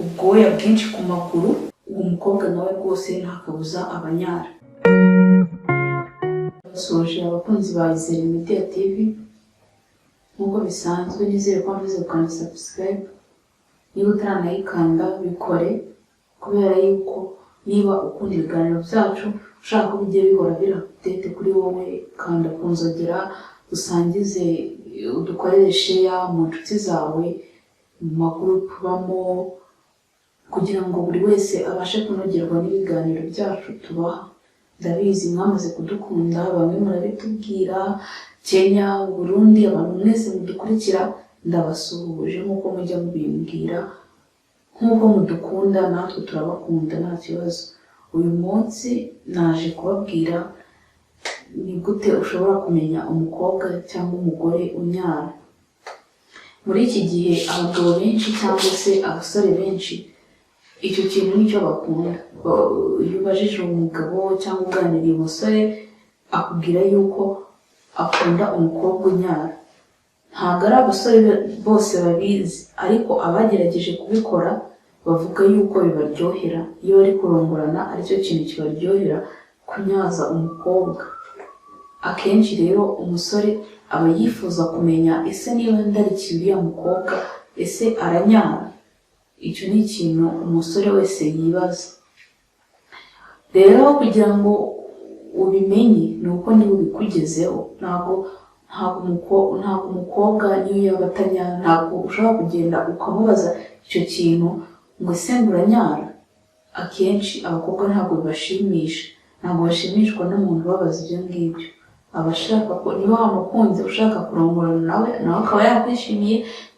ubwoya bwinshi ku maguru, uwo mukobwa nawe rwose nta kabuza abanyara. Basoje abakunzi ba Izere Media TV, nk'uko bisanzwe nizere ko wamaze gukanda subscribe. Niba utaranayikanda bikore, kubera yuko niba ukunda ibiganiro byacu ushaka ko bijye bihora biri update kuri wowe, kanda ku nzogera, usangize, udukorere share mu nshuti zawe, mu magroup bamo, kugira ngo buri wese abashe kunogerwa n'ibiganiro byacu tubaha. Ndabizi mwamaze kudukunda, bamwe murabitubwira, Kenya, Burundi, abantu mwese mudukurikira ndabasuhuje nk'uko mujya mubimbwira. Nk'uko mudukunda natwe turabakunda nta kibazo. Uyu munsi naje kubabwira ni gute ushobora kumenya umukobwa cyangwa umugore unyara. Muri iki gihe abagabo benshi cyangwa se abasore benshi icyo kintu nicyo bakunda. Iyo ubajije umugabo cyangwa uganiriye umusore akubwira yuko akunda umukobwa unyara. Ntabwo ari abasore bose babizi, ariko abagerageje kubikora bavuga yuko bibaryohera. Iyo bari kurongorana aricyo kintu kibaryohera, kunyaza umukobwa. Akenshi rero umusore aba yifuza kumenya ese niba ndarikiye uriya mukobwa, ese aranyara? Icyo ni ikintu umusore wese yibaza. Rero kugira ngo ubimenye ni uko niba ubikugezeho. Ntabwo umukobwa niyo yaba atanyara, ntabwo ushobora kugenda ukamubaza icyo kintu ngo ese uranyara. Akenshi abakobwa ntabwo bibashimisha, ntabwo bashimishwa n'umuntu ubabaza ibyo ngibyo. Abashaka ko niba wamukunze ushaka kurongorana nawe akaba yakwishimiye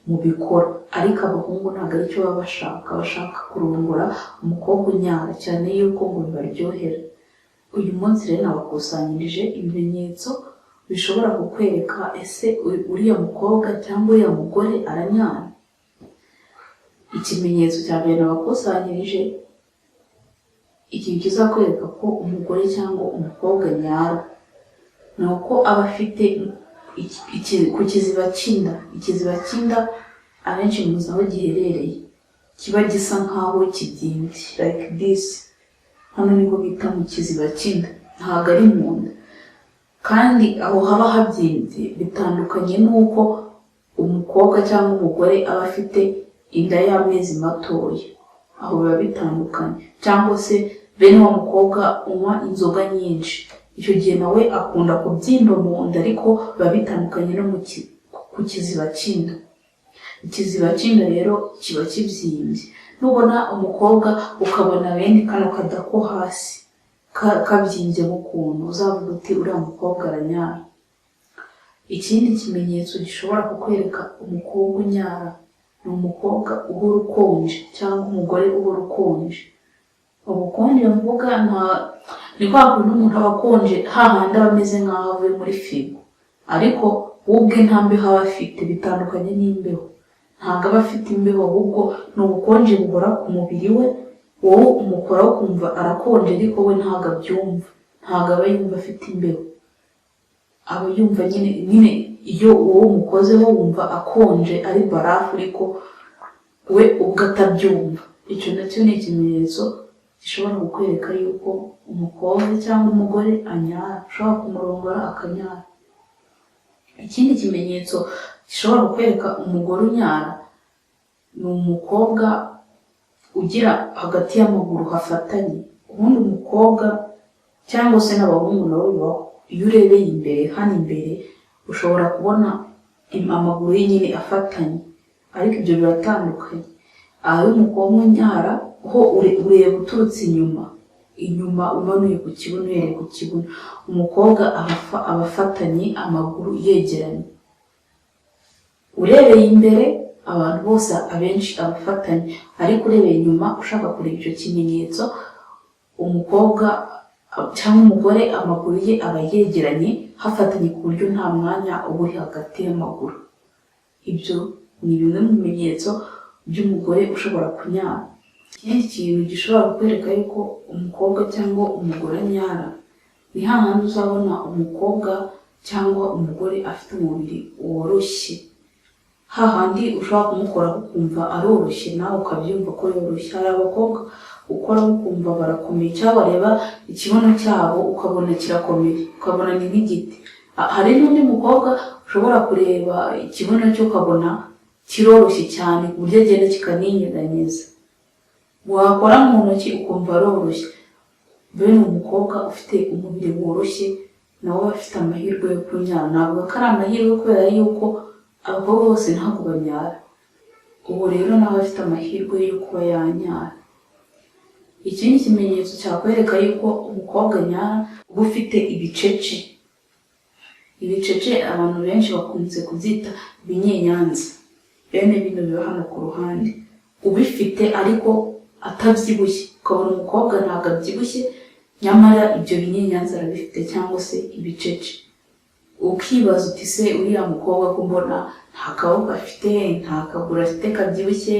mubikora, ariko abahungu ntabwo aricyo baba bashaka. Bashaka kurongora umukobwa unyara, cyane yuko ngo bibaryohera. Uyu munsi rero nabakusanyirije ibimenyetso bishobora kukwereka ese uriya mukobwa cyangwa uriya mugore aranyara. Ikimenyetso cya mbere nabakusanyirije, ikintu kizakwereka ko umugore cyangwa umukobwa anyara, ni uko aba afite ku kiziba cy'inda. Ikiziba cy'inda abenshi muzi aho giherereye, kiba gisa nkaho kibyimbye like this. Hano niko bita mu kiziba cy'inda, ntabwo ari mu nda. Kandi aho haba habyimbye bitandukanye n'uko umukobwa cyangwa umugore aba afite inda y'amezi matoya. Aho biba bitandukanye. Cyangwa se bene wa mukobwa unywa inzoga nyinshi, icyo gihe nawe akunda kubyimba mu nda, ariko biba bitandukanye no ku kiziba cy'inda. Ikiziba cy'inda rero kiba kibyimbye. Nubona umukobwa ukabona bene kano kada ko hasi kabyimbye mu kuntu, uzavuga uti uriya mukobwa aranyara. Ikindi kimenyetso gishobora kukwereka umukobwa unyara, ni umukobwa uhora ukonje cyangwa umugore uhora ukonje. Ubukonje mvuga ni kwa kuntu umuntu aba akonje, hahandi aba ameze nk'aho avuye muri firigo, ariko ubwe nta mbeho aba afite. Bitandukanye n'imbeho, ntabwo aba afite imbeho, ahubwo ni ubukonje buhora ku mubiri we. Wowe umukoraho ukumva arakonje, ariko we ntabwo abyumva, ntabwo aba yumva afite imbeho. Aba yumva nyine iyo wowe umukozeho wumva akonje ari barafu, ariko we ubwo atabyumva. Icyo nacyo ni ikimenyetso gishobora kukwereka yuko umukobwa cyangwa umugore anyara, ushobora kumurongora akanyara. Ikindi kimenyetso gishobora kukwereka umugore unyara, ni umukobwa ugira hagati y'amaguru hafatanye. Ubundi umukobwa cyangwa se n'abahungu nabo bibaho, iyo urebeye imbere, hano imbere ushobora kubona amaguru ye nyine afatanye, ariko ibyo biratandukanye. Aho umukobwa unyara ho ureba uturutse inyuma umanuye ku kibuno, uhereye ku kibuno. Umukobwa aba afatanye amaguru yegeranye. Urebeye imbere abantu bose abenshi abafatanye, ariko urebeye inyuma ushaka kureba icyo kimenyetso, umukobwa cyangwa umugore amaguru ye aba yegeranye hafatanye, ku buryo nta mwanya uba uri hagati y'amaguru. Ibyo ni bimwe mu bimenyetso by'umugore ushobora kunyara. Ikindi kintu gishobora kukwereka yuko umukobwa cyangwa umugore anyara, ni hahandi uzabona umukobwa cyangwa umugore afite umubiri woroshye, hahandi ushobora kumukora ukumva aroroshye nawe ukabyumva ko yoroshye. Hari abakobwa ukora ukumva barakomeye, cyangwa wareba ikibuno cyabo ukabona kirakomeye, ukabona ni nk'igiti. Hari n'undi mukobwa ushobora kureba ikibuno cyo ukabona kiroroshye cyane ku buryo agenda kikaninyeganyeza, wakora mu ntoki ukumva aroroshye. Bene umukobwa ufite umubiri woroshye nawe afite amahirwe yo kunyara. Ntabwo ko ari amahirwe kubera yuko abakobwa bose ntabwo banyara, ubu rero nawe afite amahirwe yo kuba yanyara. Ikindi kimenyetso cyakwereka yuko umukobwa anyara, uba ufite ibicece. Ibicece abantu benshi bakunze kubyita ibinyenyanza, bene bino biba hano ku ruhande. Ubifite ariko atabyibushye, ukabona umukobwa ntabwo abyibushye nyamara ibyo binyenyanza arabifite cyangwa se ibicece. Ukibaza uti se uriya mukobwa ko mbona nta kaboko afite, nta kaguru afite kabyibushye,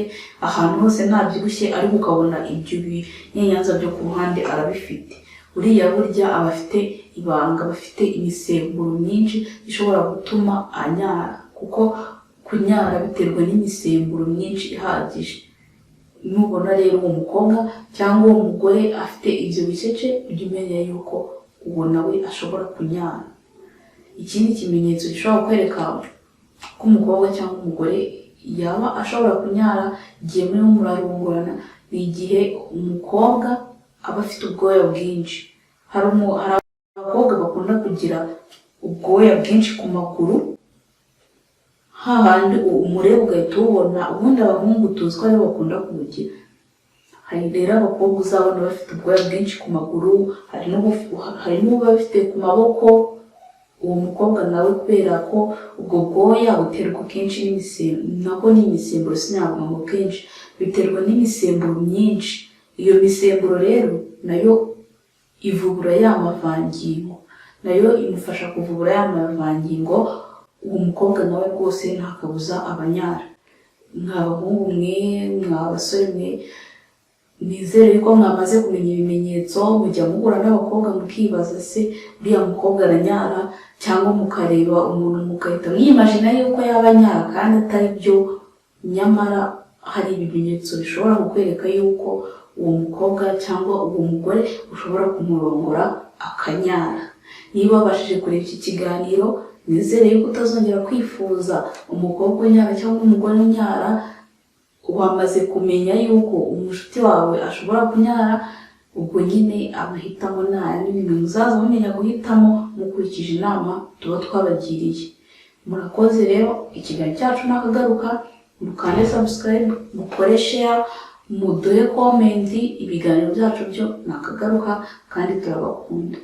ahantu hose ntabyibushye, ariko ukabona ibyo binyenyanza byo ku ruhande arabifite. Uriya burya aba afite ibanga, bafite imisemburo myinshi ishobora gutuma anyara, kuko kunyara biterwa n'imisemburo myinshi ihagije. Nubona rero uwo mukobwa cyangwa uwo mugore afite ibyo bicece, ujye umenya yuko uwo nawe ashobora kunyara. Ikindi kimenyetso gishobora kwereka ko umukobwa cyangwa umugore yaba ashobora kunyara igihe murimo murarongorana, ni igihe umukobwa aba afite ubwoya bwinshi. Hari abakobwa bakunda kugira ubwoya bwinshi ku maguru, hahandi umureba ugahita uwubona. Ubundi abahungu tuzi ko aribo bakunda kubugira. Hari rero abakobwa uzabona bafite ubwoya bwinshi ku maguru, hari n'uba bafite ku maboko. Uwo mukobwa nawe kubera ko ubwo bwoya buterwa kenshi n'imisemburo, sinavuga ngo kenshi, biterwa n'imisemburo myinshi. Iyo misemburo rero nayo ivubura ya mavangingo, nayo imufasha kuvubura ya mavangingo. Uwo mukobwa nawe rwose nta kabuza abanyara. Mw'abahungu mwe, mw'abasore mwe, nizere ko mwamaze kumenya ibimenyetso. Mujya muhura n'abakobwa mukibaza se uriya mukobwa aranyara, cyangwa mukareba umuntu mugahita mwimagina yuko yaba anyara kandi atari byo, nyamara hari ibimenyetso bishobora kukwereka yuko uwo mukobwa cyangwa uwo mugore ushobora kumurongora akanyara. Niba wabashije kureba iki kiganiro, nizere yuko utazongera kwifuza umukobwa unyara cyangwa umugore unyara. Wamaze kumenya yuko umushuti wawe ashobora kunyara, ubwo nyine amahitamo naya n'ibintu muzaza mumenya guhitamo mukurikije inama tuba twabagiriye. Murakoze rero, ikiganiro cyacu nakagaruka, mukande subscribe, mukore share, muduhe comment. Ibiganiro byacu byo nakagaruka kandi turabakunda.